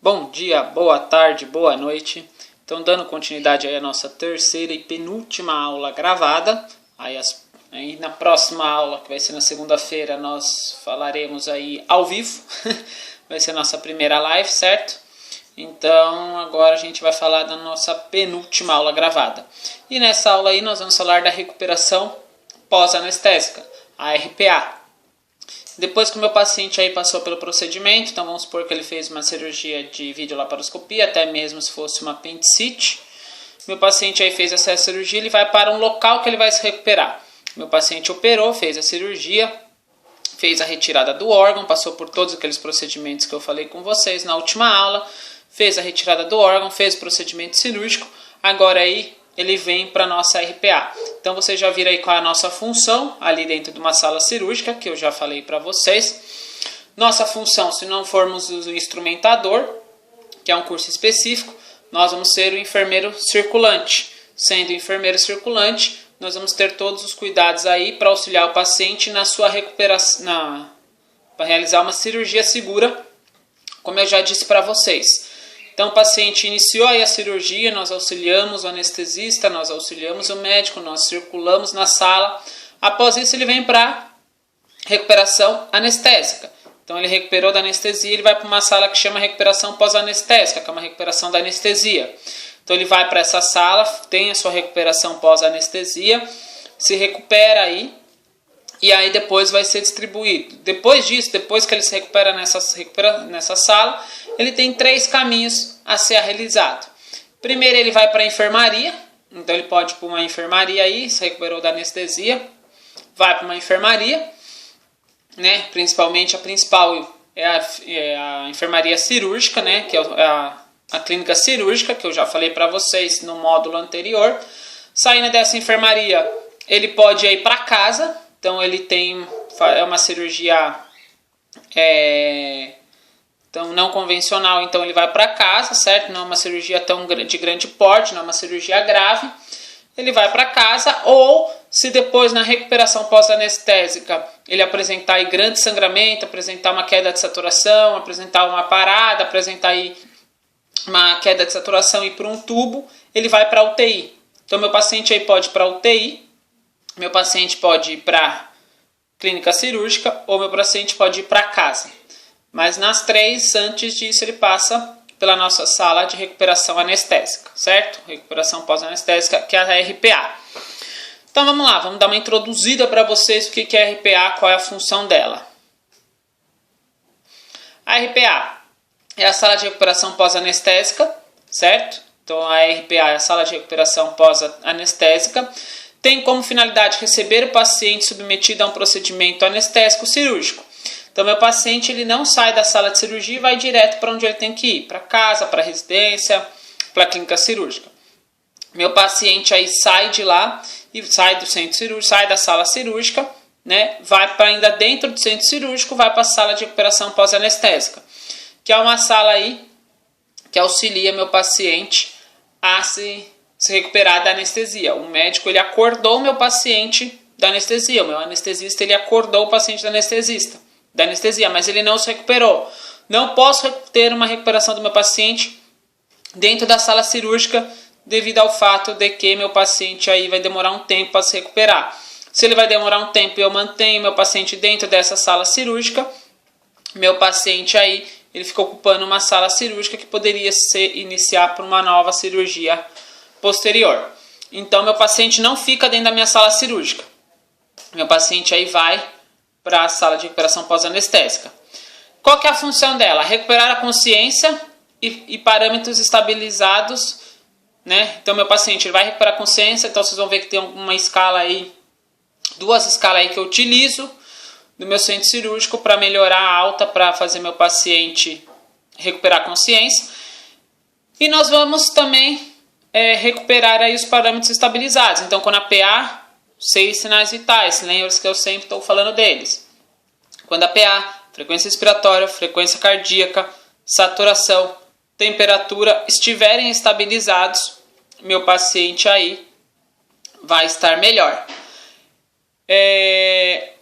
Bom dia, boa tarde, boa noite. Então, dando continuidade aí à nossa terceira e penúltima aula gravada. Aí na próxima aula, que vai ser na segunda-feira, nós falaremos aí ao vivo. Vai ser a nossa primeira live, certo? Então, agora a gente vai falar da nossa penúltima aula gravada. E nessa aula aí nós vamos falar da recuperação pós-anestésica, a RPA. Depois que o meu paciente aí passou pelo procedimento, então vamos supor que ele fez uma cirurgia de videolaparoscopia, até mesmo se fosse uma apendicite. Meu paciente aí fez essa cirurgia, ele vai para um local que ele vai se recuperar. Meu paciente operou, fez a cirurgia, fez a retirada do órgão, passou por todos aqueles procedimentos que eu falei com vocês na última aula, fez a retirada do órgão, fez o procedimento cirúrgico, agora aí ele vem para a nossa RPA. Então vocês já viram aí qual é a nossa função ali dentro de uma sala cirúrgica, que eu já falei para vocês. Nossa função, se não formos o instrumentador, que é um curso específico, nós vamos ser o enfermeiro circulante. Sendo o enfermeiro circulante, nós vamos ter todos os cuidados aí para auxiliar o paciente na sua recuperação, para realizar uma cirurgia segura, como eu já disse para vocês. Então o paciente iniciou aí a cirurgia, nós auxiliamos o anestesista, nós auxiliamos o médico, nós circulamos na sala. Após isso ele vem para recuperação anestésica. Então ele recuperou da anestesia, ele vai para uma sala que chama recuperação pós-anestésica, que é uma recuperação da anestesia. Então ele vai para essa sala, tem a sua recuperação pós-anestesia, se recupera aí e aí depois vai ser distribuído. Depois disso, depois que ele se recupera nessa sala, ele tem 3 caminhos a ser realizado. Primeiro ele vai para a enfermaria, então ele pode ir para uma enfermaria aí, se recuperou da anestesia, vai para uma enfermaria, né? Principalmente a principal é a enfermaria cirúrgica, né? Que é a clínica cirúrgica, que eu já falei para vocês no módulo anterior. Saindo dessa enfermaria, ele pode ir para casa, então ele tem uma cirurgia então, não convencional, então ele vai para casa, certo? Não é uma cirurgia de grande porte, não é uma cirurgia grave. Ele vai para casa, ou se depois na recuperação pós-anestésica ele apresentar aí grande sangramento, apresentar uma queda de saturação, apresentar uma parada, apresentar aí uma queda de saturação e ir para um tubo, ele vai para a UTI. Então meu paciente aí pode ir para a UTI, meu paciente pode ir para clínica cirúrgica ou meu paciente pode ir para casa. Mas nas 3, antes disso, ele passa pela nossa sala de recuperação anestésica, certo? Recuperação pós-anestésica, que é a RPA. Então vamos lá, vamos dar uma introduzida para vocês o que é a RPA, qual é a função dela. A RPA é a sala de recuperação pós-anestésica, certo? Então a RPA é a sala de recuperação pós-anestésica. Tem como finalidade receber o paciente submetido a um procedimento anestésico cirúrgico. Então, meu paciente ele não sai da sala de cirurgia e vai direto para onde ele tem que ir, para casa, para a residência, para a clínica cirúrgica. Meu paciente aí sai de lá e sai do centro cirúrgico, sai da sala cirúrgica, né? Vai para ainda dentro do centro cirúrgico, vai para a sala de recuperação pós-anestésica, que é uma sala aí que auxilia meu paciente a se recuperar da anestesia. O médico ele acordou o meu paciente da anestesia, o meu anestesista ele acordou o paciente da anestesia, mas ele não se recuperou. Não posso ter uma recuperação do meu paciente dentro da sala cirúrgica devido ao fato de que meu paciente aí vai demorar um tempo para se recuperar. Se ele vai demorar um tempo e eu mantenho meu paciente dentro dessa sala cirúrgica, meu paciente aí ele fica ocupando uma sala cirúrgica que poderia iniciar por uma nova cirurgia posterior. Então meu paciente não fica dentro da minha sala cirúrgica. Meu paciente aí vai para a sala de recuperação pós-anestésica. Qual que é a função dela? Recuperar a consciência e parâmetros estabilizados, né? Então meu paciente ele vai recuperar a consciência, então vocês vão ver que tem uma escala aí, 2 escalas aí que eu utilizo no meu centro cirúrgico para melhorar a alta, para fazer meu paciente recuperar a consciência. E nós vamos também recuperar aí os parâmetros estabilizados. Então quando a PA 6 sinais vitais, lembra que eu sempre estou falando deles. Quando a PA, frequência respiratória, frequência cardíaca, saturação, temperatura estiverem estabilizados, meu paciente aí vai estar melhor.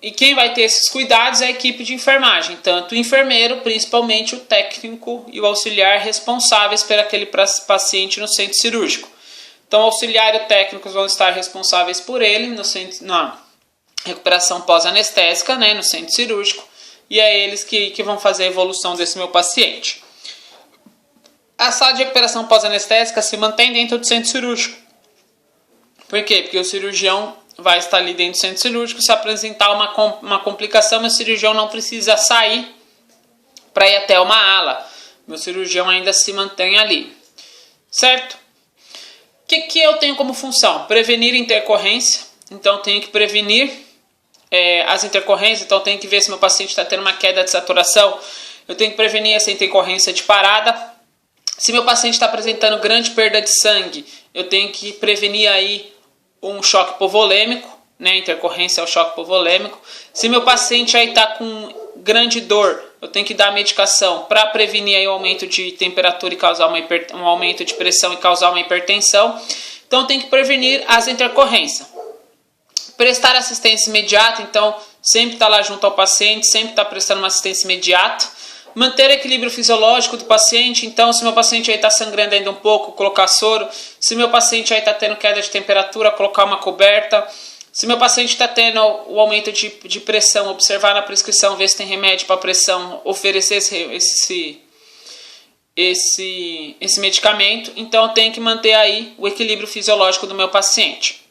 E quem vai ter esses cuidados é a equipe de enfermagem, tanto o enfermeiro, principalmente o técnico e o auxiliar responsáveis por aquele paciente no centro cirúrgico. Então, o auxiliar e o técnico vão estar responsáveis por ele na recuperação pós-anestésica, né, no centro cirúrgico, e é eles que vão fazer a evolução desse meu paciente. A sala de recuperação pós-anestésica se mantém dentro do centro cirúrgico. Por quê? Porque o cirurgião vai estar ali dentro do centro cirúrgico. Se apresentar uma complicação, meu cirurgião não precisa sair para ir até uma ala. Meu cirurgião ainda se mantém ali. Certo? O que eu tenho como função? Prevenir intercorrência. Então, eu tenho que prevenir as intercorrências. Então, eu tenho que ver se meu paciente está tendo uma queda de saturação. Eu tenho que prevenir essa intercorrência de parada. Se meu paciente está apresentando grande perda de sangue, eu tenho que prevenir aí um choque hipovolêmico, né? Intercorrência é o choque hipovolêmico. Se meu paciente aí está com grande dor, eu tenho que dar medicação para prevenir aí o aumento de temperatura e causar um aumento de pressão e causar uma hipertensão. Então, eu tenho que prevenir as intercorrências. Prestar assistência imediata, então, sempre estar lá junto ao paciente, sempre estar prestando uma assistência imediata. Manter o equilíbrio fisiológico do paciente, então se meu paciente está sangrando ainda um pouco, colocar soro. Se meu paciente está tendo queda de temperatura, colocar uma coberta. Se meu paciente está tendo o aumento de pressão, observar na prescrição, ver se tem remédio para pressão, oferecer esse medicamento. Então eu tenho que manter aí o equilíbrio fisiológico do meu paciente.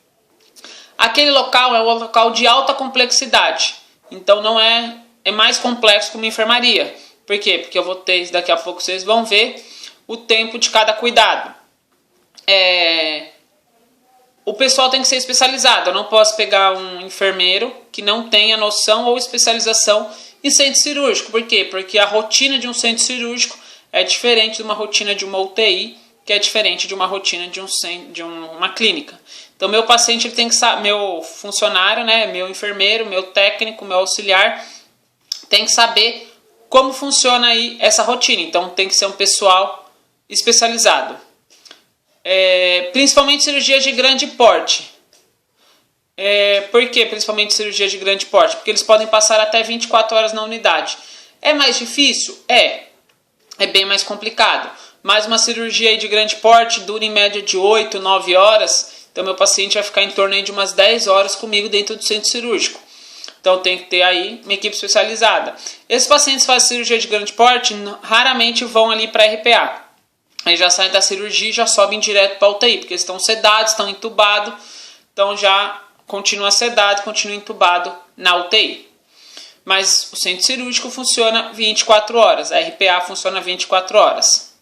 Aquele local é um local de alta complexidade, então não é mais complexo que uma enfermaria. Por quê? Porque eu vou ter, daqui a pouco vocês vão ver o tempo de cada cuidado. O pessoal tem que ser especializado. Eu não posso pegar um enfermeiro que não tenha noção ou especialização em centro cirúrgico. Por quê? Porque a rotina de um centro cirúrgico é diferente de uma rotina de uma UTI, que é diferente de uma rotina de uma clínica. Então, meu paciente ele tem que saber, meu funcionário, né, meu enfermeiro, meu técnico, meu auxiliar, tem que saber como funciona aí essa rotina. Então, tem que ser um pessoal especializado. Principalmente cirurgia de grande porte. Por que principalmente cirurgia de grande porte? Porque eles podem passar até 24 horas na unidade. É mais difícil? É bem mais complicado. Mas uma cirurgia aí de grande porte dura em média de 8, 9 horas. Então, meu paciente vai ficar em torno aí de umas 10 horas comigo dentro do centro cirúrgico. Então, tem que ter aí uma equipe especializada. Esses pacientes que fazem cirurgia de grande porte raramente vão ali para RPA. Aí já saem da cirurgia e já sobem direto para UTI, porque eles estão sedados, estão entubados. Então, já continua sedado, continua entubado na UTI. Mas o centro cirúrgico funciona 24 horas. A RPA funciona 24 horas.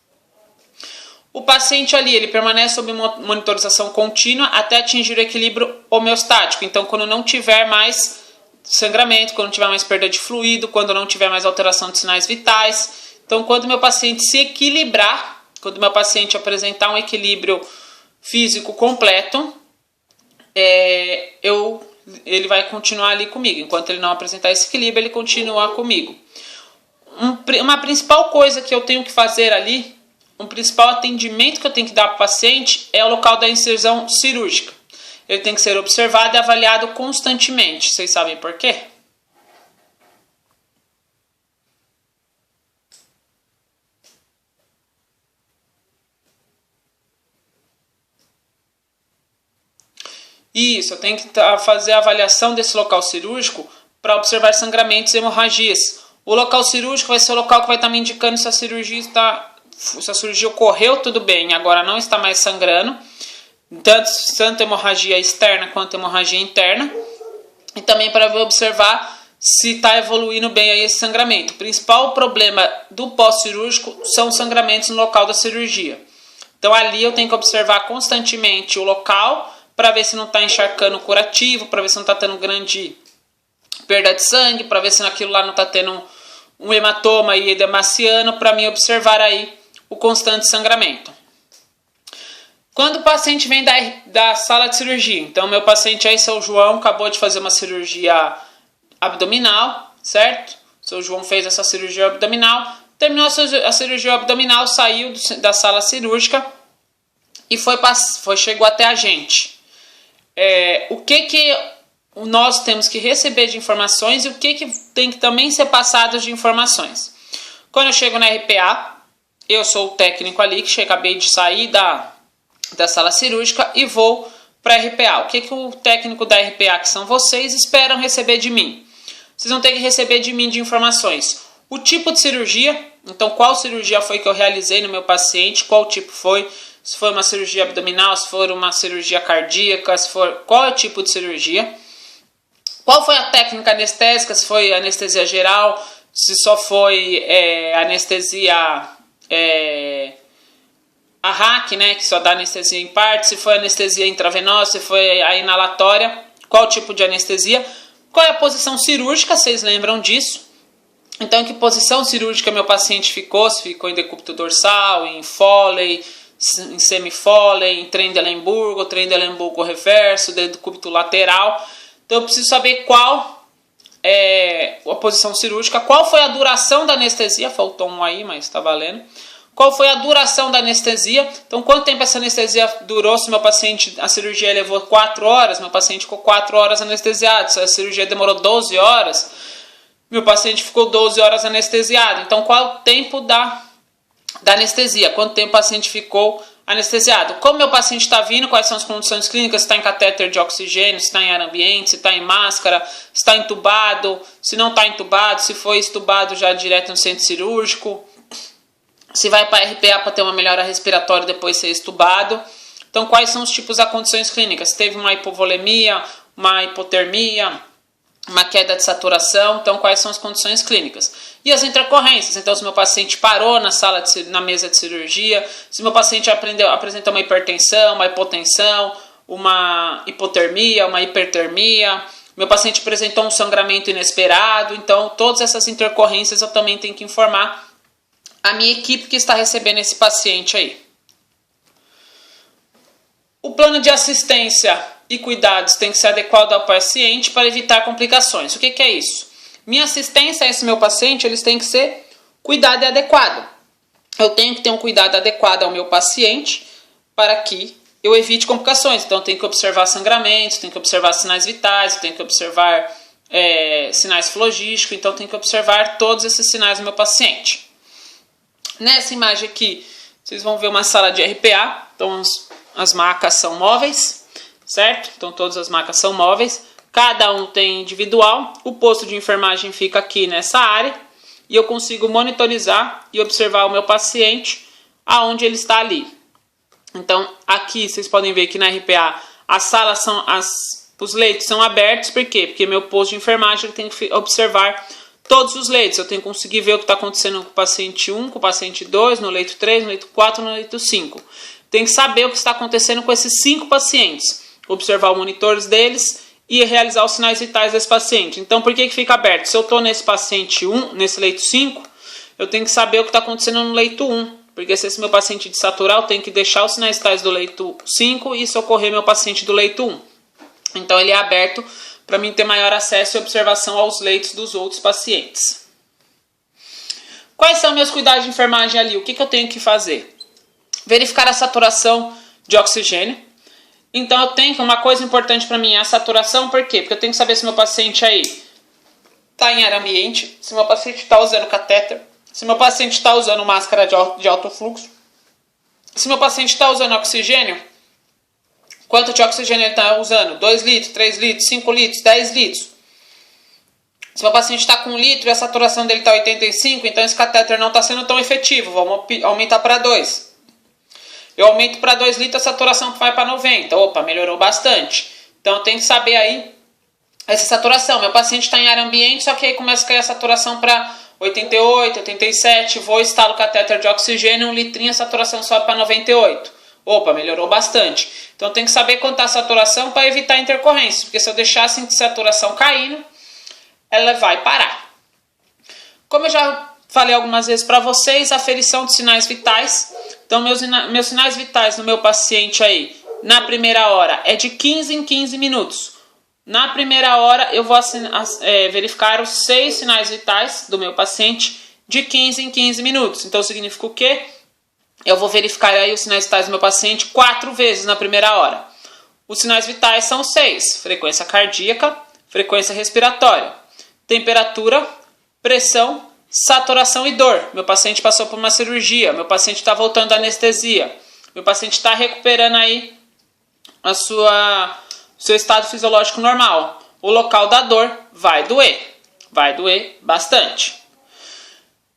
O paciente ali, ele permanece sob monitorização contínua até atingir o equilíbrio homeostático. Então, quando não tiver mais sangramento, quando não tiver mais perda de fluido, quando não tiver mais alteração de sinais vitais. Então, quando meu paciente se equilibrar, quando meu paciente apresentar um equilíbrio físico completo, ele vai continuar ali comigo. Enquanto ele não apresentar esse equilíbrio, ele continua comigo. Uma principal coisa que eu tenho que fazer ali, um principal atendimento que eu tenho que dar para o paciente é o local da incisão cirúrgica. Ele tem que ser observado e avaliado constantemente. Vocês sabem por quê? Isso, eu tenho que fazer a avaliação desse local cirúrgico para observar sangramentos e hemorragias. O local cirúrgico vai ser o local que vai estar me indicando se a cirurgia ocorreu tudo bem, agora não está mais sangrando. Tanto hemorragia externa quanto hemorragia interna. E também para observar se está evoluindo bem aí esse sangramento. O principal problema do pós-cirúrgico são os sangramentos no local da cirurgia. Então ali eu tenho que observar constantemente o local para ver se não está encharcando o curativo, para ver se não está tendo grande perda de sangue, para ver se naquilo lá não está tendo um hematoma e edemaciano, para mim observar aí o constante sangramento. Quando o paciente vem da sala de cirurgia, então meu paciente aí, seu João, acabou de fazer uma cirurgia abdominal, certo? Seu João fez essa cirurgia abdominal, terminou a cirurgia abdominal, saiu da sala cirúrgica e chegou até a gente. O que nós temos que receber de informações e o que tem que também ser passado de informações. Quando eu chego na RPA, eu sou o técnico ali que acabei de sair da sala cirúrgica e vou para a RPA. O que o técnico da RPA, que são vocês, esperam receber de mim? Vocês vão ter que receber de mim de informações. O tipo de cirurgia, então qual cirurgia foi que eu realizei no meu paciente, qual tipo foi, se foi uma cirurgia abdominal, se for uma cirurgia cardíaca, qual é o tipo de cirurgia, qual foi a técnica anestésica, se foi anestesia geral, se só foi anestesia a RAC, né, que só dá anestesia em parte, se foi anestesia intravenosa, se foi a inalatória, qual tipo de anestesia, qual é a posição cirúrgica, vocês lembram disso? Então, em que posição cirúrgica meu paciente ficou, se ficou em decúbito dorsal, em Foley, em semi-Foley, em Trendelenburgo reverso, decúbito lateral. Então, eu preciso saber qual é a posição cirúrgica, qual foi a duração da anestesia, faltou um aí, mas está valendo. Qual foi a duração da anestesia? Então, quanto tempo essa anestesia durou? Se meu paciente, a cirurgia levou 4 horas, meu paciente ficou 4 horas anestesiado. Se a cirurgia demorou 12 horas, meu paciente ficou 12 horas anestesiado. Então, qual é o tempo da anestesia? Quanto tempo o paciente ficou anestesiado? Como meu paciente está vindo, quais são as condições clínicas? Se está em catéter de oxigênio, se está em ar ambiente, se está em máscara, se está entubado, se não está entubado, se foi estubado já direto no centro cirúrgico, se vai para a RPA para ter uma melhora respiratória depois de ser estubado. Então, quais são os tipos de condições clínicas? Se teve uma hipovolemia, uma hipotermia, uma queda de saturação, então quais são as condições clínicas? E as intercorrências, então se meu paciente parou na mesa de cirurgia, se meu paciente apresentou uma hipertensão, uma hipotensão, uma hipotermia, uma hipertermia, meu paciente apresentou um sangramento inesperado, então todas essas intercorrências eu também tenho que informar a minha equipe que está recebendo esse paciente aí. O plano de assistência e cuidados tem que ser adequado ao paciente para evitar complicações. O que é isso? Minha assistência a esse meu paciente, eles têm que ser cuidado e adequado. Eu tenho que ter um cuidado adequado ao meu paciente para que eu evite complicações. Então, eu tenho que observar sangramentos, tenho que observar sinais vitais, tenho que observar sinais flogísticos, então eu tenho que observar todos esses sinais do meu paciente. Nessa imagem aqui, vocês vão ver uma sala de RPA, então as macas são móveis, certo? Então todas as macas são móveis, cada um tem individual, o posto de enfermagem fica aqui nessa área e eu consigo monitorizar e observar o meu paciente aonde ele está ali. Então aqui vocês podem ver que na RPA as salas os leitos são abertos, por quê? Porque meu posto de enfermagem tem que observar todos os leitos, eu tenho que conseguir ver o que está acontecendo com o paciente 1, com o paciente 2, no leito 3, no leito 4, no leito 5. Tem que saber o que está acontecendo com esses 5 pacientes, observar os monitores deles e realizar os sinais vitais desse paciente. Então, por que fica aberto? Se eu estou nesse paciente 1, nesse leito 5, eu tenho que saber o que está acontecendo no leito 1, porque se esse meu paciente desaturar, eu tenho que deixar os sinais vitais do leito 5 e socorrer meu paciente do leito 1. Então, ele é aberto para mim ter maior acesso e observação aos leitos dos outros pacientes. Quais são meus cuidados de enfermagem ali? O que eu tenho que fazer? Verificar a saturação de oxigênio. Então eu tenho que, uma coisa importante para mim é a saturação, por quê? Porque eu tenho que saber se meu paciente aí está em ar ambiente, se meu paciente está usando catéter, se meu paciente está usando máscara de alto fluxo, se meu paciente está usando oxigênio, quanto de oxigênio ele está usando? 2 litros, 3 litros, 5 litros, 10 litros. Se meu paciente está com 1 litro e a saturação dele está 85, então esse catéter não está sendo tão efetivo, vamos aumentar para 2. Eu aumento para 2 litros, a saturação vai para 90. Opa, melhorou bastante. Então eu tenho que saber aí essa saturação. Meu paciente está em ar ambiente, só que aí começa a cair a saturação para 88, 87. Vou instalar o catéter de oxigênio, 1 litrinho, a saturação sobe para 98. Opa, melhorou bastante. Então eu tenho que saber quanto está a saturação para evitar intercorrências. Porque se eu deixar a saturação caindo, ela vai parar. Como eu já falei algumas vezes para vocês, aferição de sinais vitais. Então, meus sinais vitais no meu paciente aí, na primeira hora, é de 15 em 15 minutos. Na primeira hora, eu vou verificar os 6 sinais vitais do meu paciente de 15 em 15 minutos. Então, significa o quê? Eu vou verificar aí os sinais vitais do meu paciente 4 vezes na primeira hora. Os sinais vitais são 6. Frequência cardíaca, frequência respiratória, temperatura, pressão, saturação e dor. Meu paciente passou por uma cirurgia, meu paciente está voltando da anestesia, meu paciente está recuperando aí seu estado fisiológico normal. O local da dor vai doer bastante.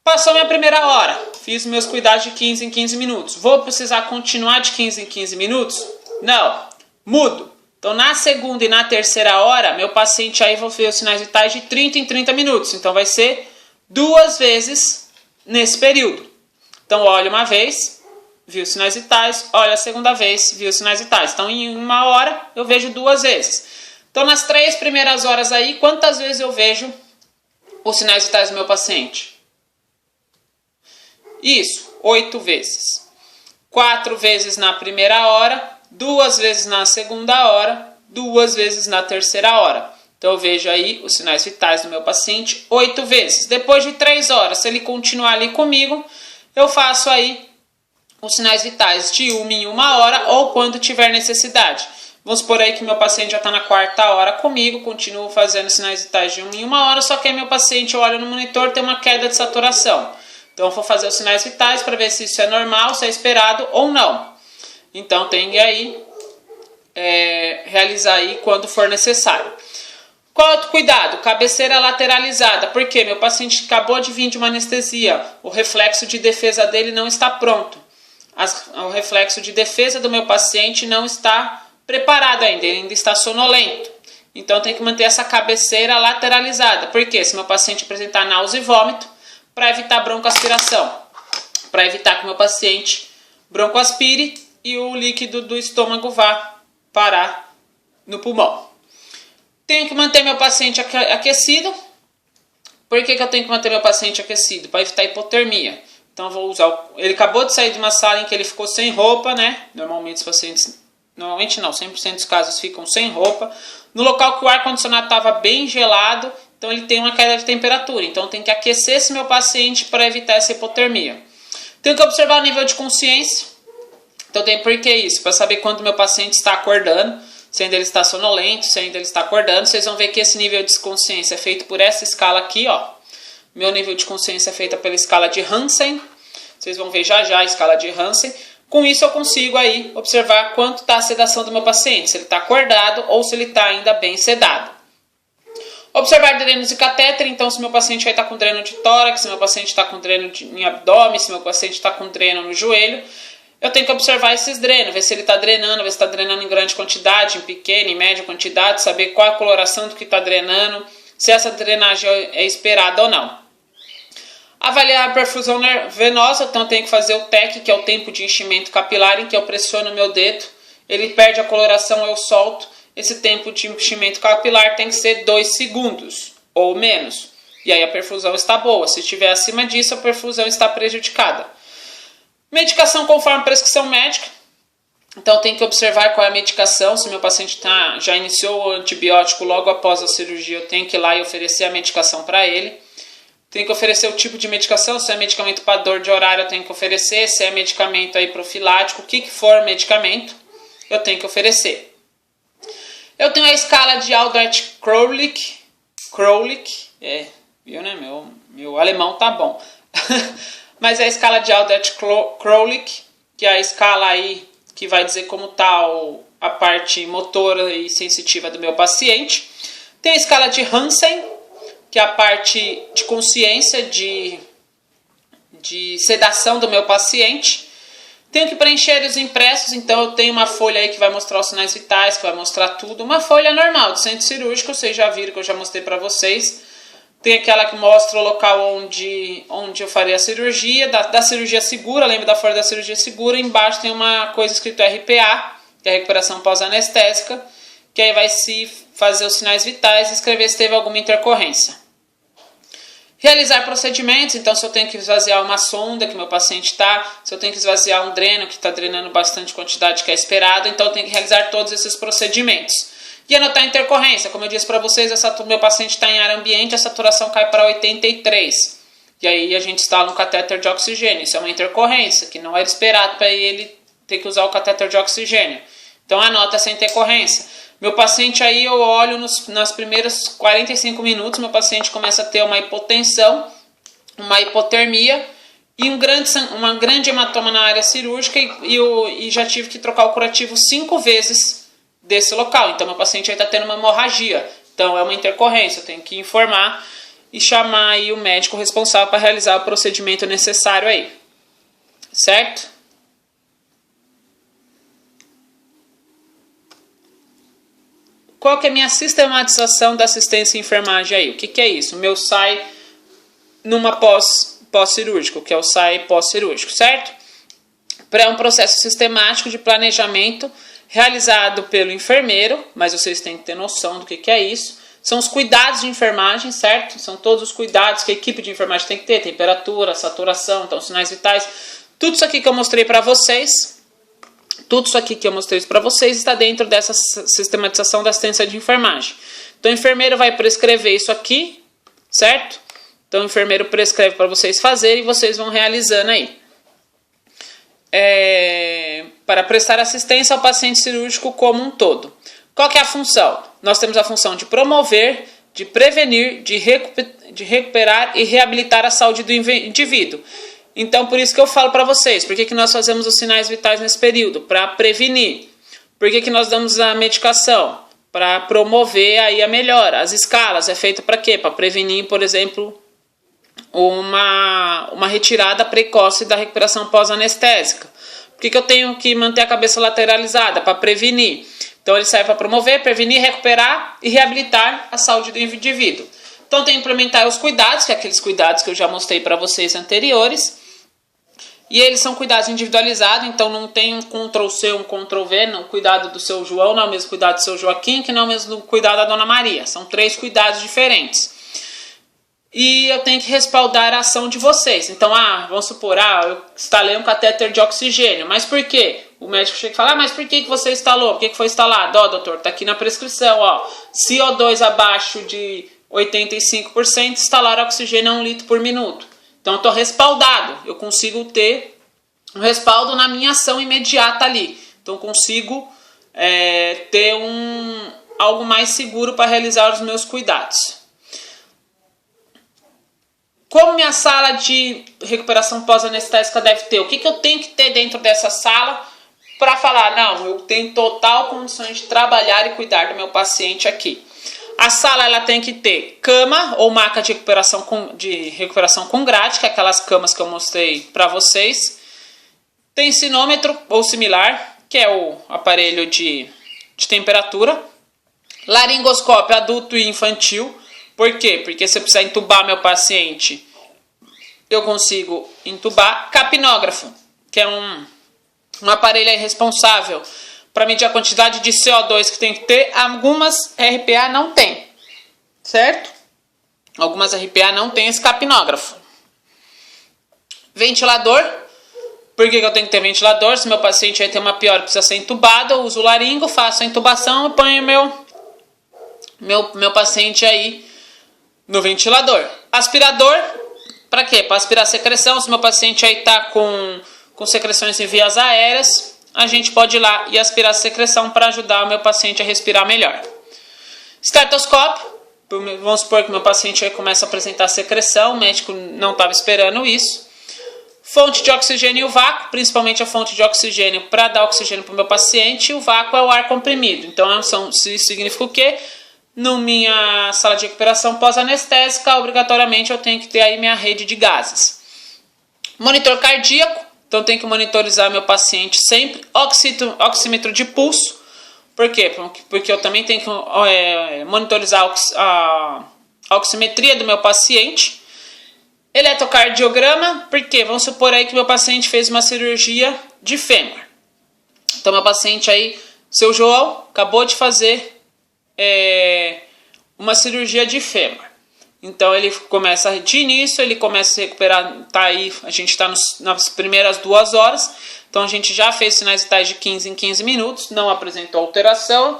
Passou minha primeira hora, fiz meus cuidados de 15 em 15 minutos. Vou precisar continuar de 15 em 15 minutos? Não, mudo. Então na segunda e na terceira hora, meu paciente aí vai ver os sinais vitais de 30 em 30 minutos. Então vai ser 2 vezes nesse período. Então olho uma vez, vi os sinais vitais, olho a segunda vez, vi os sinais vitais. Então em 1 hora eu vejo 2 vezes. Então nas 3 primeiras horas aí, quantas vezes eu vejo os sinais vitais do meu paciente? Isso, 8 vezes. 4 vezes na primeira hora, 2 vezes na segunda hora, 2 vezes na terceira hora. Então eu vejo aí os sinais vitais do meu paciente 8 vezes. Depois de 3 horas, se ele continuar ali comigo, eu faço aí os sinais vitais de 1 em 1 hora ou quando tiver necessidade. Vamos supor aí que meu paciente já está na 4ª hora comigo, continuo fazendo sinais vitais de 1 em 1 hora, só que aí meu paciente, eu olho no monitor, tem uma queda de saturação. Então eu vou fazer os sinais vitais para ver se isso é normal, se é esperado ou não. Então tem que aí realizar aí quando for necessário. Qual outro cuidado? Cabeceira lateralizada. Por quê? Meu paciente acabou de vir de uma anestesia. O reflexo de defesa dele não está pronto. O reflexo de defesa do meu paciente não está preparado ainda. Ele ainda está sonolento. Então tem que manter essa cabeceira lateralizada. Por quê? Se meu paciente apresentar náusea e vômito, para evitar broncoaspiração. Para evitar que o meu paciente broncoaspire e o líquido do estômago vá parar no pulmão. Tenho que manter meu paciente aquecido. Por que eu tenho que manter meu paciente aquecido? Para evitar hipotermia. Então eu vou usar... Ele acabou de sair de uma sala em que ele ficou sem roupa, né? Normalmente os pacientes... Normalmente não, 100% dos casos ficam sem roupa. No local que o ar-condicionado estava bem gelado, então ele tem uma queda de temperatura. Então tem que aquecer esse meu paciente para evitar essa hipotermia. Tenho que observar o nível de consciência. Então tem por que isso? Para saber quando meu paciente está acordando, se ainda ele está sonolento, se ainda ele está acordando. Vocês vão ver que esse nível de consciência é feito por essa escala aqui, ó. Meu nível de consciência é feita pela escala de Hansen. Vocês vão ver já já a escala de Hansen. Com isso eu consigo aí observar quanto está a sedação do meu paciente. Se ele está acordado ou se ele está ainda bem sedado. Observar drenos de catéter. Então se meu paciente vai estar com dreno de tórax, se meu paciente está com dreno em abdômen, se meu paciente está com dreno no joelho. Eu tenho que observar esses drenos, ver se ele está drenando, ver se está drenando em grande quantidade, em pequena, em média quantidade, saber qual a coloração do que está drenando, se essa drenagem é esperada ou não. Avaliar a perfusão venosa, então eu tenho que fazer o TEC, que é o tempo de enchimento capilar, em que eu pressiono o meu dedo, ele perde a coloração, eu solto. Esse tempo de enchimento capilar tem que ser 2 segundos ou menos. E aí a perfusão está boa. Se estiver acima disso, a perfusão está prejudicada. Medicação conforme prescrição médica. Então tem que observar qual é a medicação. Se meu paciente já iniciou o antibiótico logo após a cirurgia, eu tenho que ir lá e oferecer a medicação para ele. Tenho que oferecer o tipo de medicação. Se é medicamento para dor de horário, eu tenho que oferecer. Se é medicamento aí profilático, o que for medicamento, eu tenho que oferecer. Eu tenho a escala de Aldrich-Krolik. Viu, né? Meu alemão tá bom. Mas é a escala de Aldrich-Krolik, que é a escala aí que vai dizer como está a parte motora e sensitiva do meu paciente. Tem a escala de Hansen, que é a parte de consciência, de sedação do meu paciente. Tenho que preencher os impressos, então eu tenho uma folha aí que vai mostrar os sinais vitais, que vai mostrar tudo. Uma folha normal de centro cirúrgico, vocês já viram que eu já mostrei para vocês. Tem aquela que mostra o local onde eu farei a cirurgia, da cirurgia segura, lembra da folha da cirurgia segura. Embaixo tem uma coisa escrito RPA, que é a recuperação pós-anestésica, que aí vai se fazer os sinais vitais e escrever se teve alguma intercorrência. Realizar procedimentos, então se eu tenho que esvaziar uma sonda que meu paciente está, se eu tenho que esvaziar um dreno que está drenando bastante quantidade que é esperado, então eu tenho que realizar todos esses procedimentos. E anotar a intercorrência, como eu disse para vocês, meu paciente está em ar ambiente, a saturação cai para 83. E aí a gente instala um catéter de oxigênio, isso é uma intercorrência, que não era esperado para ele ter que usar o catéter de oxigênio. Então anota essa intercorrência. Meu paciente aí, eu olho nas primeiros 45 minutos, meu paciente começa a ter uma hipotensão, uma hipotermia e uma grande hematoma na área cirúrgica e já tive que trocar o curativo 5 vezes desse local. Então, meu paciente aí está tendo uma hemorragia. Então, é uma intercorrência, eu tenho que informar e chamar aí o médico responsável para realizar o procedimento necessário aí. Certo? Qual que é a minha sistematização da assistência e enfermagem aí? O que é isso? O meu SAI numa pós-cirúrgico, que é o SAI pós-cirúrgico, certo? É um processo sistemático de planejamento realizado pelo enfermeiro, mas vocês têm que ter noção do que é isso. São os cuidados de enfermagem, certo? São todos os cuidados que a equipe de enfermagem tem que ter, temperatura, saturação, então sinais vitais. Tudo isso aqui que eu mostrei para vocês, está dentro dessa sistematização da assistência de enfermagem. Então o enfermeiro vai prescrever isso aqui, certo? Então o enfermeiro prescreve para vocês fazerem e vocês vão realizando aí. Para prestar assistência ao paciente cirúrgico como um todo. Qual que é a função? Nós temos a função de promover, de prevenir, de recuperar e reabilitar a saúde do indivíduo. Então, por isso que eu falo para vocês, por que nós fazemos os sinais vitais nesse período? Para prevenir. Por que nós damos a medicação? Para promover aí a melhora. As escalas é feita para quê? Para prevenir, por exemplo, uma retirada precoce da recuperação pós-anestésica. Por que eu tenho que manter a cabeça lateralizada? Para prevenir. Então, ele serve para promover, prevenir, recuperar e reabilitar a saúde do indivíduo. Então, tem que implementar os cuidados, que é aqueles cuidados que eu já mostrei para vocês anteriores. E eles são cuidados individualizados, então não tem um Ctrl+C, um Ctrl+V, não, o cuidado do seu João não é o mesmo cuidado do seu Joaquim, que não é o mesmo cuidado da Dona Maria. São 3 cuidados diferentes. E eu tenho que respaldar a ação de vocês. Então, vamos supor, eu instalei um catéter de oxigênio. Mas por quê? O médico chega e fala, mas por que você instalou? Por que foi instalado? Doutor, tá aqui na prescrição, CO2 abaixo de 85%, instalar oxigênio a 1 litro por minuto. Então, eu estou respaldado. Eu consigo ter um respaldo na minha ação imediata ali. Então, eu consigo ter algo mais seguro para realizar os meus cuidados. Como minha sala de recuperação pós-anestésica deve ter? O que eu tenho que ter dentro dessa sala para falar, não, eu tenho total condições de trabalhar e cuidar do meu paciente aqui. A sala ela tem que ter cama ou maca de recuperação com grade, que é aquelas camas que eu mostrei para vocês. Tem sinômetro ou similar, que é o aparelho de temperatura. Laringoscópio adulto e infantil. Por quê? Porque se eu precisar entubar meu paciente, eu consigo entubar. Capnógrafo, que é um aparelho aí responsável para medir a quantidade de CO2 que tem que ter. Algumas RPA não tem, certo? Algumas RPA não tem esse capnógrafo. Ventilador. Por que eu tenho que ter ventilador? Se meu paciente aí tem uma piora e precisa ser entubado, eu uso o laringo, faço a intubação e ponho meu paciente aí no ventilador. Aspirador. Para quê? Para aspirar secreção. Se meu paciente aí está com secreções em vias aéreas, a gente pode ir lá e aspirar a secreção para ajudar o meu paciente a respirar melhor. Estetoscópio. Vamos supor que meu paciente aí começa a apresentar secreção, o médico não estava esperando isso. Fonte de oxigênio e o vácuo, principalmente a fonte de oxigênio para dar oxigênio para o meu paciente, e o vácuo é o ar comprimido. Então, isso significa o quê? Na minha sala de recuperação pós-anestésica, obrigatoriamente eu tenho que ter aí minha rede de gases. Monitor cardíaco, então eu tenho que monitorizar meu paciente sempre. Oxímetro de pulso, por quê? Porque eu também tenho que monitorizar a oximetria do meu paciente. Eletrocardiograma, porque vamos supor aí que meu paciente fez uma cirurgia de fêmur. Então meu paciente aí, seu João, acabou de fazer uma cirurgia de fêmur. Então ele começa de início, ele começa a se recuperar, a gente está nas primeiras 2 horas, então a gente já fez sinais vitais de 15 em 15 minutos, não apresentou alteração.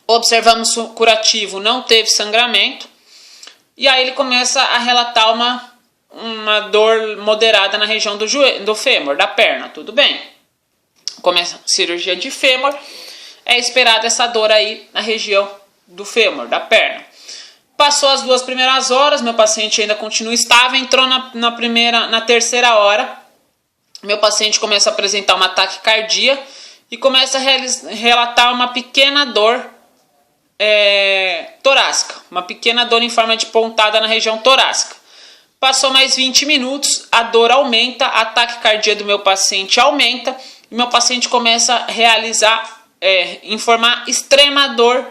Observamos o curativo, não teve sangramento. E aí ele começa a relatar uma dor moderada na região do fêmur, da perna, tudo bem. Começa a cirurgia de fêmur. é esperada essa dor aí na região do fêmur, da perna. Passou as 2 primeiras horas, meu paciente ainda continua estável, entrou na terceira hora, meu paciente começa a apresentar uma taquicardia e começa a relatar uma pequena dor torácica, uma pequena dor em forma de pontada na região torácica. Passou mais 20 minutos, a dor aumenta, a taquicardia do meu paciente aumenta e meu paciente começa a informar extrema dor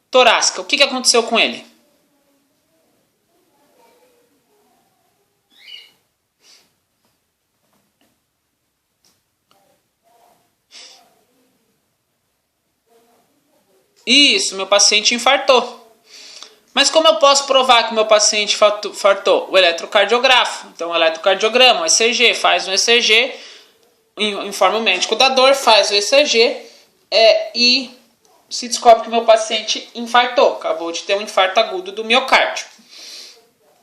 torácica. O que aconteceu com ele? Isso, meu paciente infartou. Mas como eu posso provar que meu paciente infartou? O eletrocardiografo. Então, o eletrocardiograma, o ECG, faz um ECG, informa o médico da dor, faz o ECG e se descobre que meu paciente infartou. Acabou de ter um infarto agudo do miocárdio.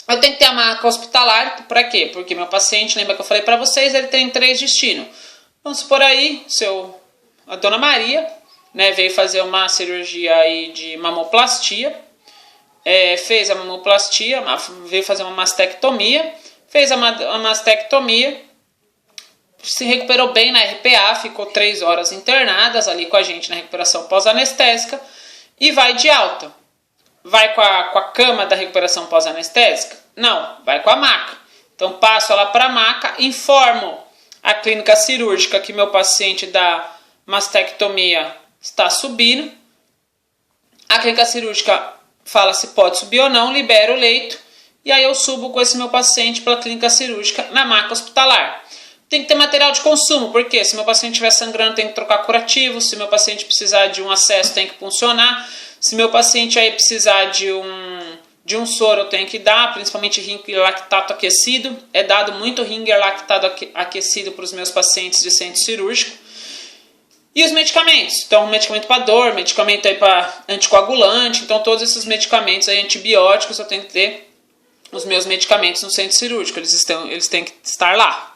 Eu tenho que ter a maca hospitalar, para quê? Porque meu paciente, lembra que eu falei para vocês, ele tem 3 destinos. Vamos supor aí, a dona Maria, veio fazer uma cirurgia aí de mamoplastia, fez a mamoplastia, veio fazer uma mastectomia, fez a mastectomia, se recuperou bem na RPA, ficou 3 horas internadas ali com a gente na recuperação pós-anestésica e vai de alta. Vai com a cama da recuperação pós-anestésica? Não, vai com a maca. Então passo ela para a maca, informo a clínica cirúrgica que meu paciente da mastectomia está subindo. A clínica cirúrgica fala se pode subir ou não, libera o leito e aí eu subo com esse meu paciente pela clínica cirúrgica na maca hospitalar. Tem que ter material de consumo, porque se meu paciente estiver sangrando tem que trocar curativo, se meu paciente precisar de um acesso tem que puncionar, se meu paciente aí precisar de um soro eu tenho que dar, principalmente Ringer lactato aquecido, é dado muito Ringer lactato aquecido para os meus pacientes de centro cirúrgico. E os medicamentos, então medicamento para dor, medicamento aí para anticoagulante, então todos esses medicamentos aí antibióticos eu tenho que ter os meus medicamentos no centro cirúrgico, eles têm que estar lá.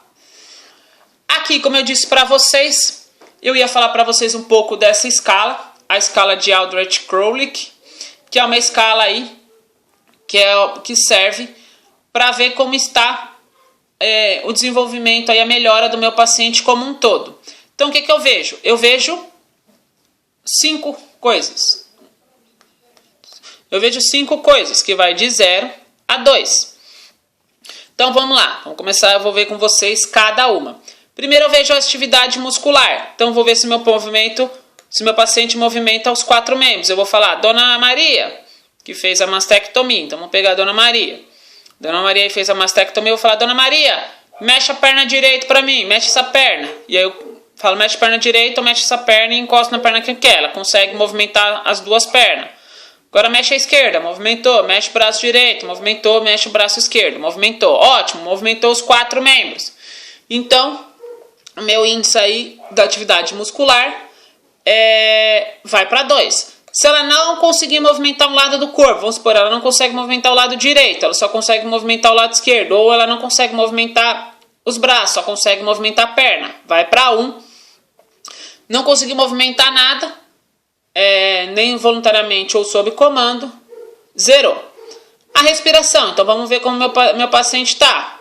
Aqui, como eu disse para vocês, eu ia falar para vocês um pouco dessa escala, a escala de Aldrich-Krolik, que é uma escala aí que serve para ver como está o desenvolvimento e a melhora do meu paciente como um todo. Então, o que eu vejo? Eu vejo 5 coisas. Eu vejo 5 coisas, que vai de 0 a 2. Então, vamos lá. Vamos começar, eu vou ver com vocês cada uma. Primeiro, eu vejo a atividade muscular. Então, vou ver se meu paciente movimenta os 4 membros. Eu vou falar, Dona Maria, que fez a mastectomia. Então, vamos pegar a Dona Maria. Dona Maria fez a mastectomia, eu vou falar, Dona Maria, mexe a perna direita para mim, mexe essa perna. E aí eu falo, mexe a perna direita, ou mexe essa perna e encosta na perna que quer. Ela consegue movimentar as 2 pernas. Agora mexe a esquerda, movimentou, mexe o braço direito, movimentou, mexe o braço esquerdo, movimentou. Ótimo, movimentou os 4 membros. Então, o meu índice aí da atividade muscular vai para 2. Se ela não conseguir movimentar um lado do corpo, vamos supor, ela não consegue movimentar o lado direito, ela só consegue movimentar o lado esquerdo, ou ela não consegue movimentar os braços, só consegue movimentar a perna, vai para 1. Não conseguir movimentar nada, nem voluntariamente ou sob comando, 0. A respiração, então vamos ver como meu paciente está.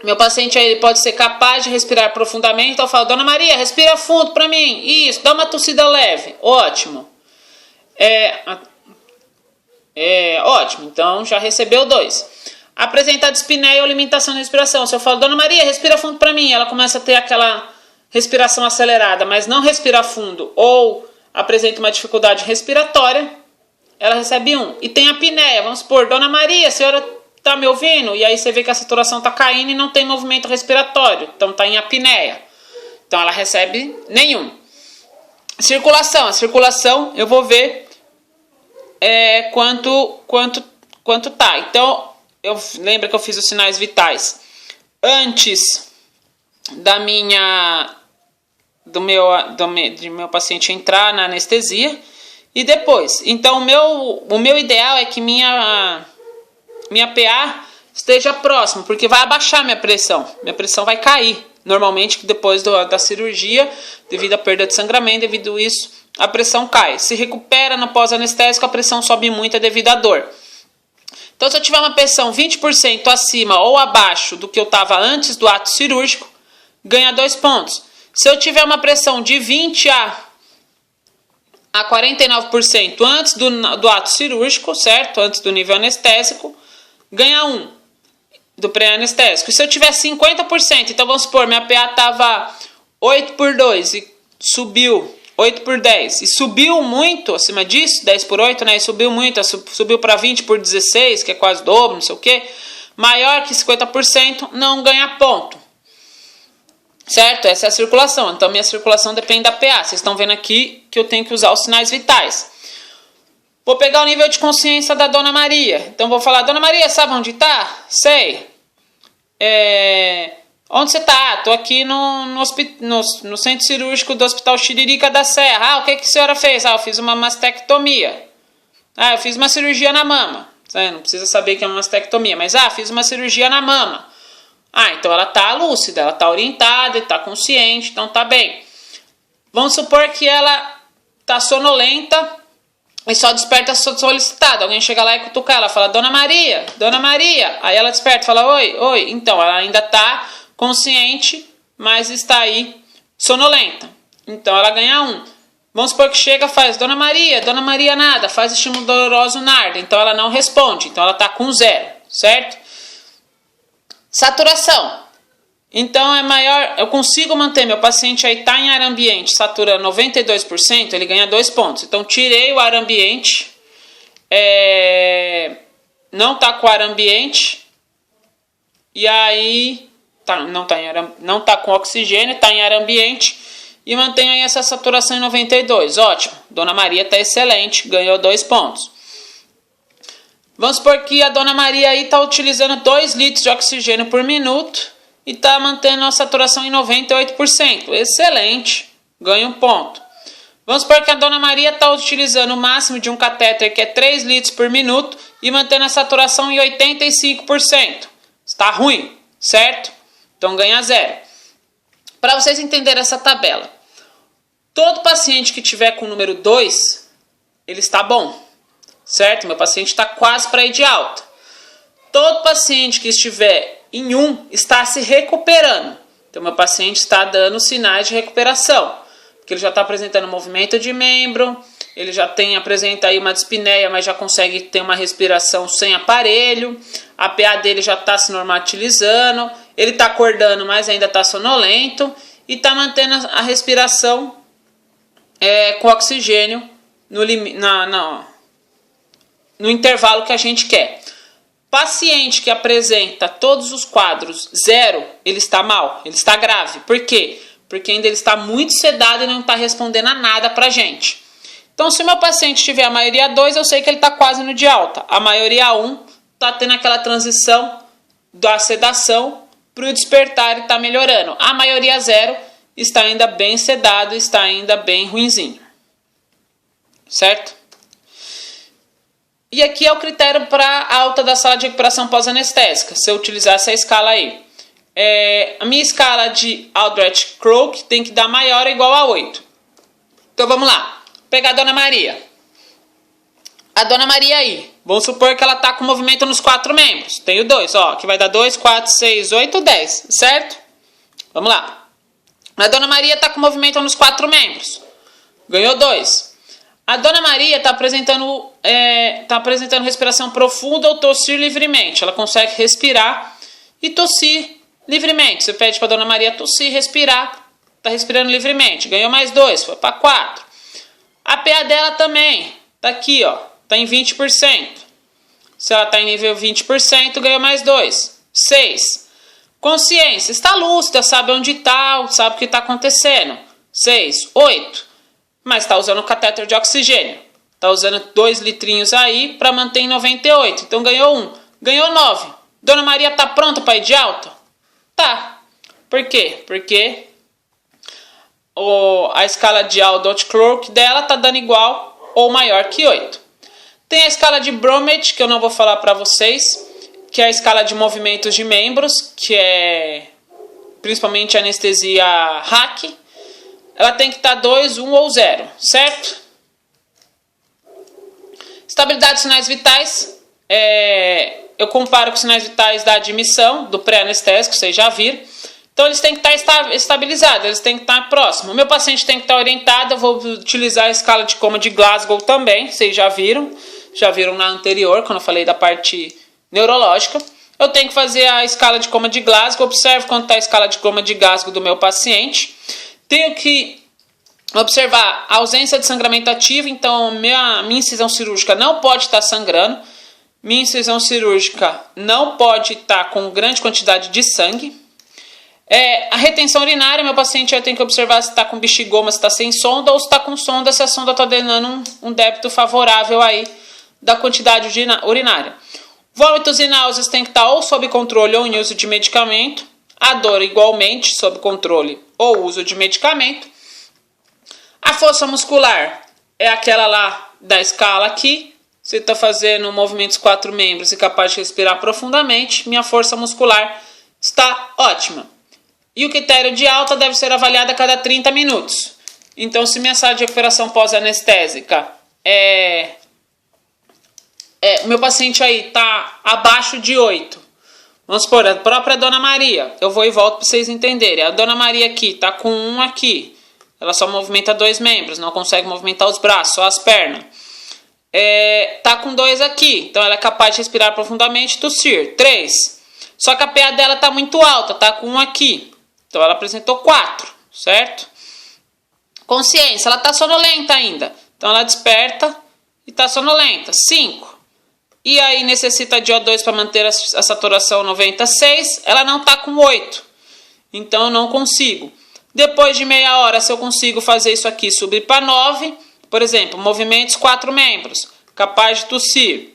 Meu paciente aí pode ser capaz de respirar profundamente, então eu falo, Dona Maria, respira fundo para mim, isso, dá uma tossida leve, ótimo. Ótimo, então já recebeu 2. Apresentar dispneia ou limitação de respiração, se eu falo, Dona Maria, respira fundo para mim, ela começa a ter aquela respiração acelerada, mas não respira fundo, ou apresenta uma dificuldade respiratória, ela recebe 1. E tem a apneia, vamos supor, Dona Maria, a senhora está me ouvindo? E aí você vê que a saturação está caindo e não tem movimento respiratório, então está em apneia. Então ela recebe nenhum. Circulação, a circulação eu vou ver quanto tá. Então, lembra que eu fiz os sinais vitais antes do meu paciente entrar na anestesia e depois. Então o meu ideal é que minha PA esteja próximo, porque vai abaixar minha pressão vai cair, normalmente depois da cirurgia, devido à perda de sangramento, devido a isso, a pressão cai. Se recupera no pós-anestésico, a pressão sobe muito devido à dor. Então, se eu tiver uma pressão 20% acima ou abaixo do que eu estava antes do ato cirúrgico, ganha 2 pontos. Se eu tiver uma pressão de 20 a 49% antes do ato cirúrgico, certo? Antes do nível anestésico, ganha 1 do pré-anestésico. E se eu tiver 50%, então vamos supor, minha PA estava 8/2 e subiu 8/10 e subiu muito acima disso, 10/8, né? E subiu muito, subiu para 20/16, que é quase dobro, não sei o que. Maior que 50%, não ganha ponto. Certo? Essa é a circulação. Então, minha circulação depende da PA. Vocês estão vendo aqui que eu tenho que usar os sinais vitais. Vou pegar o nível de consciência da Dona Maria. Então, vou falar, Dona Maria, sabe onde está? Sei. Onde você está? Estou aqui no centro cirúrgico do Hospital Chiririca da Serra. Ah, o que a senhora fez? Ah, eu fiz uma mastectomia. Ah, eu fiz uma cirurgia na mama. Não precisa saber que é uma mastectomia, mas fiz uma cirurgia na mama. Ah, então ela está lúcida, ela está orientada, está consciente, então está bem. Vamos supor que ela está sonolenta e só desperta solicitada. Alguém chega lá e cutuca ela, fala, Dona Maria, Dona Maria. Aí ela desperta, fala, oi. Então, ela ainda está consciente, mas está aí sonolenta. Então, ela ganha 1. Vamos supor que chega, faz, Dona Maria nada, faz estímulo doloroso narda. Então, ela não responde. Então, ela está com 0, certo? Saturação. Então, é maior, eu consigo manter, meu paciente aí está em ar ambiente, satura 92%, ele ganha 2 pontos. Então, tirei o ar ambiente, não está com ar ambiente, e aí, não está com oxigênio, está em ar ambiente, e mantém aí essa saturação em 92. Ótimo, Dona Maria está excelente, ganhou 2 pontos. Vamos supor que a Dona Maria aí está utilizando 2 litros de oxigênio por minuto e está mantendo a saturação em 98%. Excelente, ganha 1 ponto. Vamos supor que a Dona Maria está utilizando o máximo de um catéter, que é 3 litros por minuto, e mantendo a saturação em 85%. Está ruim, certo? Então ganha 0. Para vocês entenderem essa tabela, todo paciente que tiver com o número 2, ele está bom. Certo? Meu paciente está quase para ir de alta. Todo paciente que estiver em 1 está se recuperando. Então, meu paciente está dando sinais de recuperação. Porque ele já está apresentando movimento de membro, ele já apresenta aí uma dispneia, mas já consegue ter uma respiração sem aparelho. A PA dele já está se normalizando. Ele está acordando, mas ainda está sonolento. E está mantendo a respiração com oxigênio no intervalo que a gente quer. Paciente que apresenta todos os quadros 0, ele está mal, ele está grave. Por quê? Porque ainda ele está muito sedado e não está respondendo a nada pra gente. Então, se o meu paciente tiver a maioria 2, eu sei que ele está quase no de alta. A maioria 1 está tendo aquela transição da sedação para o despertar e está melhorando. A maioria 0 está ainda bem sedado, está ainda bem ruinzinho. Certo? E aqui é o critério para alta da sala de recuperação pós-anestésica, se eu utilizar essa escala aí. A minha escala de Aldrich-Crook tem que dar maior ou igual a 8. Então vamos lá. Vou pegar a Dona Maria. A Dona Maria aí, vamos supor que ela está com movimento nos 4 membros. Tenho 2, que vai dar 2, 4, 6, 8, 10, certo? Vamos lá. A Dona Maria está com movimento nos 4 membros. Ganhou 2. A Dona Maria está apresentando respiração profunda ou tossir livremente. Ela consegue respirar e tossir livremente. Você pede para a Dona Maria tossir, respirar. Está respirando livremente. Ganhou mais 2, foi para 4. A PA dela também está aqui, está em 20%. Se ela está em nível 20%, ganhou mais 2. 6. Consciência. Está lúcida, sabe onde está, sabe o que está acontecendo. 6. 8. Mas está usando o catéter de oxigênio. Está usando 2 litrinhos aí para manter em 98. Então ganhou 1. Ganhou 9. Dona Maria está pronta para ir de alta? Tá. Por quê? Porque a escala de Aldrich-Crook dela está dando igual ou maior que 8. Tem a escala de Bromett, que eu não vou falar para vocês, que é a escala de movimentos de membros, que é principalmente anestesia RAC, ela tem que estar 2, 1 ou 0, certo? Estabilidade de sinais vitais, eu comparo com os sinais vitais da admissão, do pré-anestésico, vocês já viram. Então eles têm que estar estabilizados, eles têm que estar próximos. O meu paciente tem que estar orientado, eu vou utilizar a escala de coma de Glasgow também, vocês já viram na anterior, quando eu falei da parte neurológica. Eu tenho que fazer a escala de coma de Glasgow, observo quanto está a escala de coma de Glasgow do meu paciente. Tenho que observar a ausência de sangramento ativo, então minha incisão cirúrgica não pode estar sangrando. Minha incisão cirúrgica não pode estar com grande quantidade de sangue. A retenção urinária, meu paciente eu tenho que observar se está com bexigoma, se está sem sonda, ou se está com sonda, se a sonda está dando um débito favorável aí da quantidade urinária. Vômitos e náuseas tem que estar ou sob controle ou em uso de medicamento. A dor igualmente sob controle ou uso de medicamento. A força muscular é aquela lá da escala aqui. Se está fazendo movimentos 4 membros e capaz de respirar profundamente, minha força muscular está ótima. E o critério de alta deve ser avaliado a cada 30 minutos. Então, se minha sala de recuperação pós-anestésica o meu paciente aí está abaixo de 8. Vamos supor, a própria Dona Maria. Eu vou e volto para vocês entenderem. A Dona Maria aqui está com 1 aqui. Ela só movimenta 2 membros, não consegue movimentar os braços, só as pernas. Está com 2 aqui, então ela é capaz de respirar profundamente e tossir. 3. Só que a PA dela está muito alta, está com 1 aqui. Então ela apresentou 4, certo? Consciência, ela está sonolenta ainda. Então ela desperta e está sonolenta. 5. E aí necessita de O2 para manter a saturação 96. Ela não está com 8. Então eu não consigo. Depois de meia hora, se eu consigo fazer isso aqui, subir para 9. Por exemplo, movimentos 4 membros. Capaz de tossir.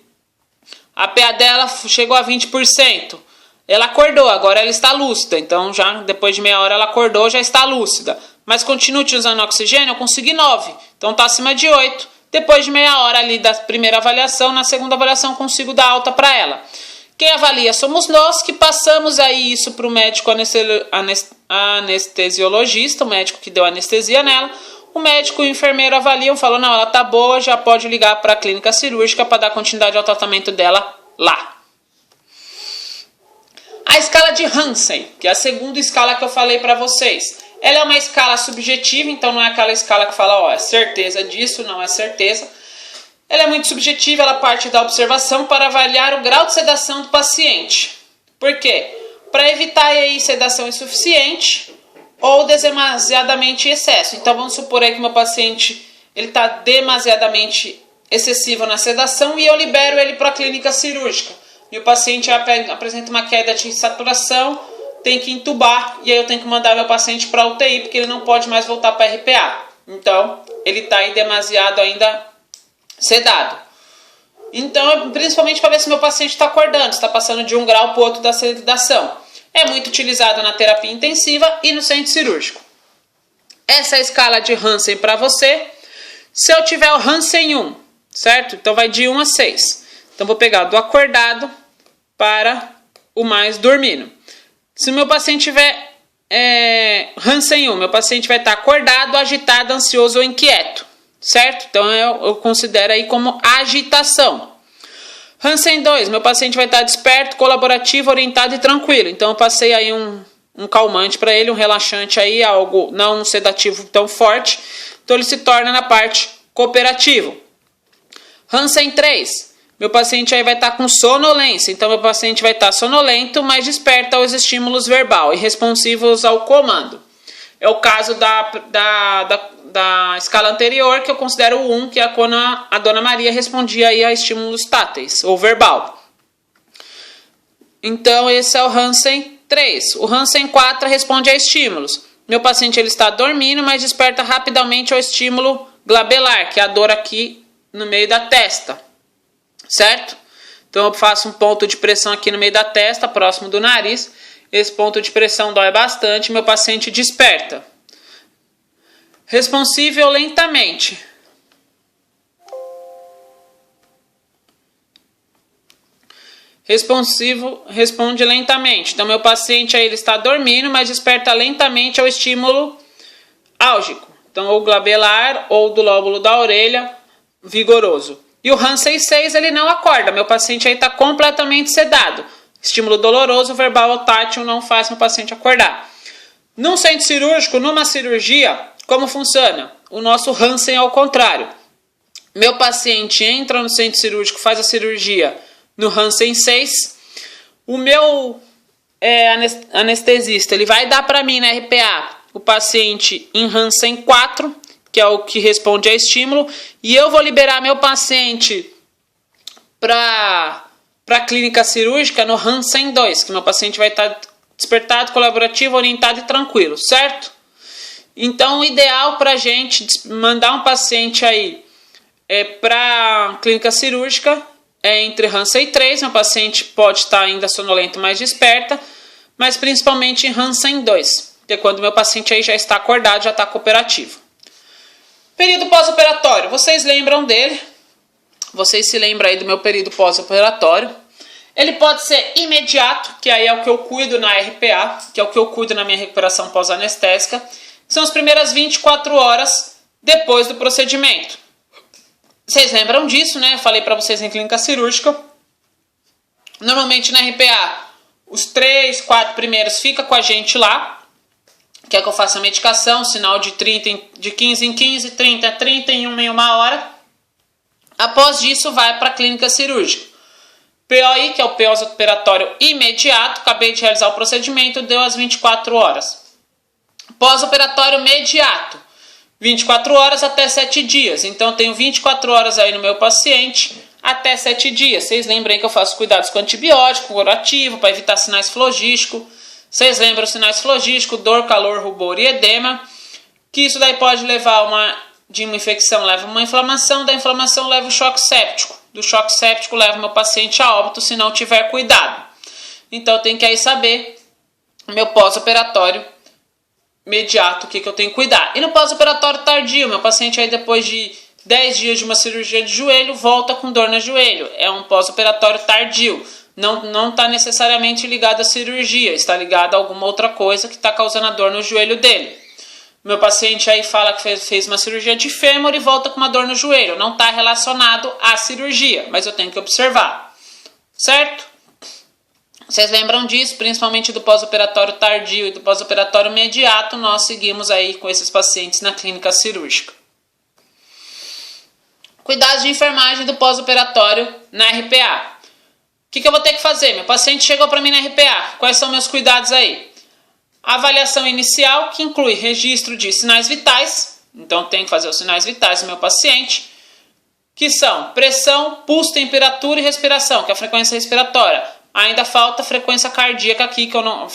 A PA dela chegou a 20%. Ela acordou, agora ela está lúcida. Então, já depois de meia hora ela acordou, já está lúcida. Mas continua utilizando oxigênio, eu consegui 9. Então, está acima de 8. Depois de meia hora ali da primeira avaliação, na segunda avaliação, eu consigo dar alta para ela. Quem avalia somos nós, que passamos aí isso para o médico anestesiologista, o médico que deu anestesia nela. O médico e o enfermeiro avaliam, falam, não, ela está boa, já pode ligar para a clínica cirúrgica para dar continuidade ao tratamento dela lá. A escala de Hansen, que é a segunda escala que eu falei para vocês, ela é uma escala subjetiva, então não é aquela escala que fala, é certeza disso, não é certeza. Ela é muito subjetiva, ela parte da observação para avaliar o grau de sedação do paciente. Por quê? Para evitar aí sedação insuficiente ou demasiadamente excesso. Então vamos supor aí que meu paciente está demasiadamente excessivo na sedação e eu libero ele para a clínica cirúrgica. Meu paciente apresenta uma queda de saturação, tem que entubar e aí eu tenho que mandar meu paciente para a UTI porque ele não pode mais voltar para a RPA. Então, ele está aí demasiado ainda sedado. Então, principalmente para ver se meu paciente está acordando, está passando de um grau para o outro da sedação. É muito utilizado na terapia intensiva e no centro cirúrgico. Essa é a escala de Hansen para você. Se eu tiver o Hansen 1, certo? Então vai de 1 a 6. Então vou pegar do acordado para o mais dormindo. Se o meu paciente tiver Hansen 1, meu paciente vai estar acordado, agitado, ansioso ou inquieto, certo? Então eu considero aí como agitação. Hansen 2, meu paciente vai estar desperto, colaborativo, orientado e tranquilo. Então eu passei aí um calmante para ele, um relaxante aí, algo não um sedativo tão forte. Então ele se torna na parte cooperativo. Hansen 3, meu paciente aí vai estar com sonolência. Então meu paciente vai estar sonolento, mas desperto aos estímulos verbal e responsivos ao comando. É o caso da escala anterior, que eu considero o 1, que é quando a Dona Maria respondia aí a estímulos táteis ou verbal. Então esse é o Hansen 3. O Hansen 4 responde a estímulos. Meu paciente ele está dormindo, mas desperta rapidamente ao estímulo glabelar, que é a dor aqui no meio da testa, certo? Então eu faço um ponto de pressão aqui no meio da testa, próximo do nariz. Esse ponto de pressão dói bastante, meu paciente desperta. Responsível lentamente. responsivo responde lentamente. Então, meu paciente aí ele está dormindo, mas desperta lentamente ao estímulo álgico. Então, ou glabelar ou do lóbulo da orelha vigoroso. E o Hansen 6 ele não acorda. Meu paciente aí está completamente sedado. Estímulo doloroso, verbal ou tátil não faz meu paciente acordar. Num centro cirúrgico, numa cirurgia, como funciona? O nosso Hansen é ao contrário. Meu paciente entra no centro cirúrgico, faz a cirurgia no Hansen 6. O meu anestesista ele vai dar para mim na RPA o paciente em Hansen 4, que é o que responde a estímulo, e eu vou liberar meu paciente para a clínica cirúrgica no Hansen 2, que meu paciente vai estar despertado, colaborativo, orientado e tranquilo, certo? Então, o ideal para a gente mandar um paciente aí para a clínica cirúrgica é entre Hansen 3, meu paciente pode estar ainda sonolento, mais desperta, mas principalmente em Hansen 2, que é quando meu paciente aí já está acordado, já está cooperativo. Período pós-operatório, vocês lembram dele? Vocês se lembram aí do meu período pós-operatório? Ele pode ser imediato, que aí é o que eu cuido na RPA, que é o que eu cuido na minha recuperação pós-anestésica. São as primeiras 24 horas depois do procedimento. Vocês lembram disso, né? Eu falei para vocês em clínica cirúrgica. Normalmente na RPA, os 3, 4 primeiros fica com a gente lá. Quer que eu faça a medicação, sinal de 15 em 15, 30 em 30 em uma hora. Após isso, vai para a clínica cirúrgica. POI, que é o pós-operatório imediato, acabei de realizar o procedimento, deu as 24 horas. Pós-operatório imediato, 24 horas até 7 dias. Então, eu tenho 24 horas aí no meu paciente até 7 dias. Vocês lembram que eu faço cuidados com antibiótico, curativo, para evitar sinais flogísticos. Vocês lembram os sinais flogísticos, dor, calor, rubor e edema. Que isso daí pode levar de uma infecção, leva uma inflamação, da inflamação leva o choque séptico. Do choque séptico leva o meu paciente a óbito se não tiver cuidado. Então, eu tenho que aí saber o meu pós-operatório imediato, o que eu tenho que cuidar. E no pós-operatório tardio, meu paciente aí depois de 10 dias de uma cirurgia de joelho, volta com dor no joelho. É um pós-operatório tardio. Não está necessariamente ligado à cirurgia, está ligado a alguma outra coisa que está causando a dor no joelho dele. Meu paciente aí fala que fez uma cirurgia de fêmur e volta com uma dor no joelho. Não está relacionado à cirurgia, mas eu tenho que observar. Certo? Vocês lembram disso, principalmente do pós-operatório tardio e do pós-operatório imediato, nós seguimos aí com esses pacientes na clínica cirúrgica. Cuidados de enfermagem do pós-operatório na RPA. O que eu vou ter que fazer? Meu paciente chegou para mim na RPA. Quais são meus cuidados aí? A avaliação inicial, que inclui registro de sinais vitais. Então, tem que fazer os sinais vitais do meu paciente. Que são pressão, pulso, temperatura e respiração, que é a frequência respiratória. Ainda falta frequência cardíaca aqui, que eu não...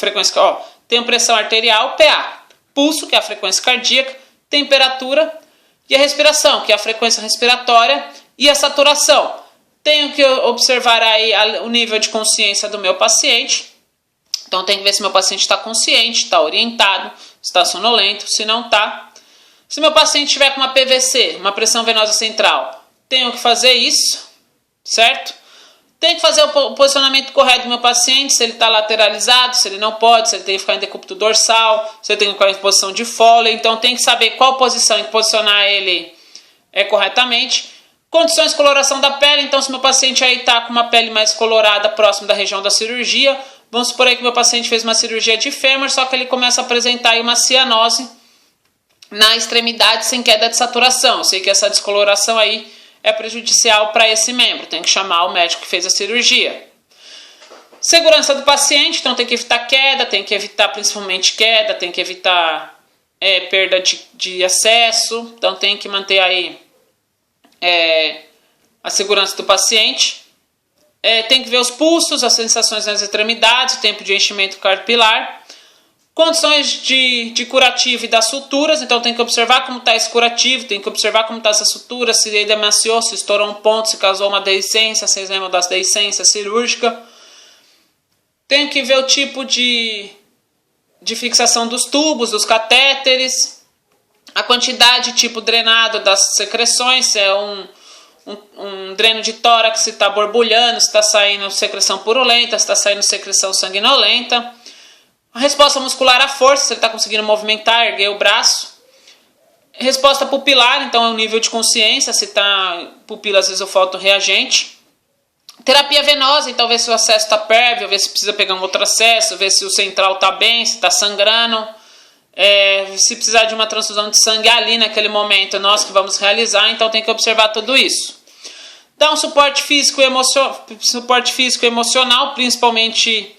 tenho pressão arterial, PA. Pulso, que é a frequência cardíaca. Temperatura e a respiração, que é a frequência respiratória. E a saturação. Tenho que observar aí o nível de consciência do meu paciente. Então, tem que ver se meu paciente está consciente, está orientado, está sonolento. Se não está. Se meu paciente tiver com uma PVC, uma pressão venosa central, tenho que fazer isso, certo? Tenho que fazer o posicionamento correto do meu paciente, se ele está lateralizado, se ele não pode, se ele tem que ficar em decúbito dorsal, se ele tem que ficar em posição de Foley. Então, tem que saber qual posição e posicionar ele corretamente. Condições de coloração da pele. Então, se meu paciente aí está com uma pele mais colorada próximo da região da cirurgia, vamos supor aí que meu paciente fez uma cirurgia de fêmur, só que ele começa a apresentar aí uma cianose na extremidade sem queda de saturação. Eu sei que essa descoloração aí é prejudicial para esse membro. Tem que chamar o médico que fez a cirurgia. Segurança do paciente. Então tem que evitar queda, tem que evitar principalmente queda, tem que evitar perda de acesso. Então tem que manter aí a segurança do paciente. Tem que ver os pulsos, as sensações nas extremidades, o tempo de enchimento capilar. Condições de curativo e das suturas. Então tem que observar como está esse curativo, tem que observar como está essa sutura, se ele emaciou, se estourou um ponto, se causou uma deiscência, vocês lembram das deiscências cirúrgica. Tem que ver o tipo de fixação dos tubos, dos catéteres, a quantidade tipo drenado das secreções, se é um dreno de tórax, se está borbulhando, se está saindo secreção purulenta, se está saindo secreção sanguinolenta. A resposta muscular à força, se ele está conseguindo movimentar, erguer o braço. Resposta pupilar, então é o nível de consciência, se está pupila, às vezes eu falta reagente. Terapia venosa, então ver se o acesso está pérvio, ver se precisa pegar um outro acesso, ver se o central está bem, se está sangrando. Se precisar de uma transfusão de sangue ali naquele momento, nós que vamos realizar, então tem que observar tudo isso. Dá um suporte físico e emocional, principalmente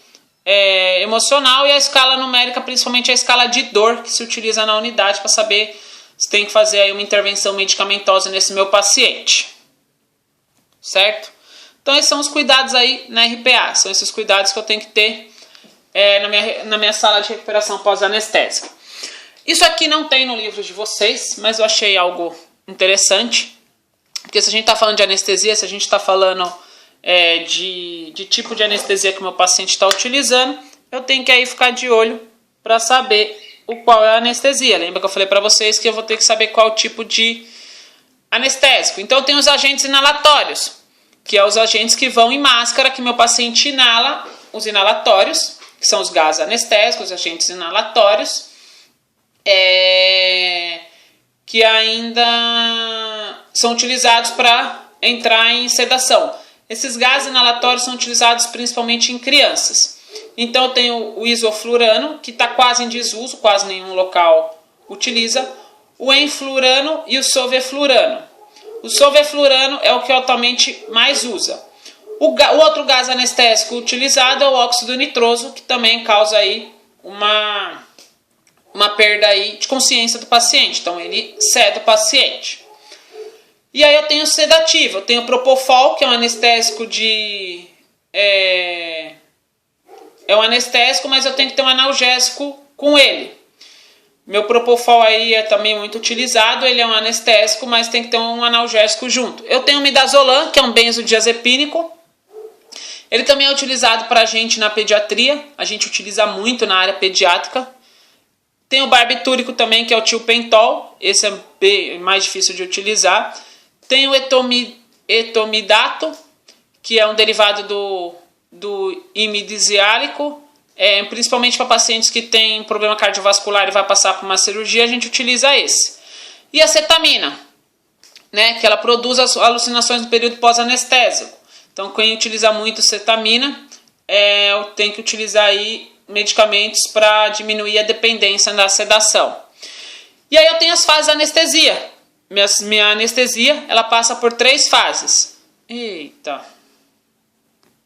emocional, e a escala numérica, principalmente a escala de dor que se utiliza na unidade para saber se tem que fazer aí uma intervenção medicamentosa nesse meu paciente. Certo? Então esses são os cuidados aí na RPA, são esses cuidados que eu tenho que ter na minha sala de recuperação pós-anestésica. Isso aqui não tem no livro de vocês, mas eu achei algo interessante, porque se a gente está falando de anestesia, se a gente está falando de tipo de anestesia que o meu paciente está utilizando, eu tenho que aí ficar de olho para saber qual é a anestesia. Lembra que eu falei para vocês que eu vou ter que saber qual tipo de anestésico. Então tem os agentes inalatórios, que é os agentes que vão em máscara, que meu paciente inala, os inalatórios, que são os gases anestésicos, os agentes inalatórios, que ainda são utilizados para entrar em sedação. Esses gases inalatórios são utilizados principalmente em crianças. Então eu tenho o isoflurano, que está quase em desuso, quase nenhum local utiliza, o enflurano e o solveflurano. O solveflurano é o que atualmente mais usa. O outro gás anestésico utilizado é o óxido nitroso, que também causa aí uma perda aí de consciência do paciente. Então ele ceda o paciente. E aí eu tenho sedativo, eu tenho propofol, que é um anestésico é um anestésico, mas eu tenho que ter um analgésico com ele. Meu propofol aí é também muito utilizado, ele é um anestésico, mas tem que ter um analgésico junto. Eu tenho o midazolam, que é um benzodiazepínico. Ele também é utilizado para a gente na pediatria, a gente utiliza muito na área pediátrica. Tem o barbitúrico também, que é o tilpentol, esse é bem mais difícil de utilizar. Tem o etomidato, que é um derivado do imidiziálico, principalmente para pacientes que têm problema cardiovascular e vai passar por uma cirurgia, a gente utiliza esse. E a cetamina, né, que ela produz as alucinações no período pós-anestésico. Então, quem utiliza muito cetamina, tem que utilizar aí medicamentos para diminuir a dependência da sedação. E aí eu tenho as fases da anestesia. Minha anestesia, ela passa por 3 fases. Eita...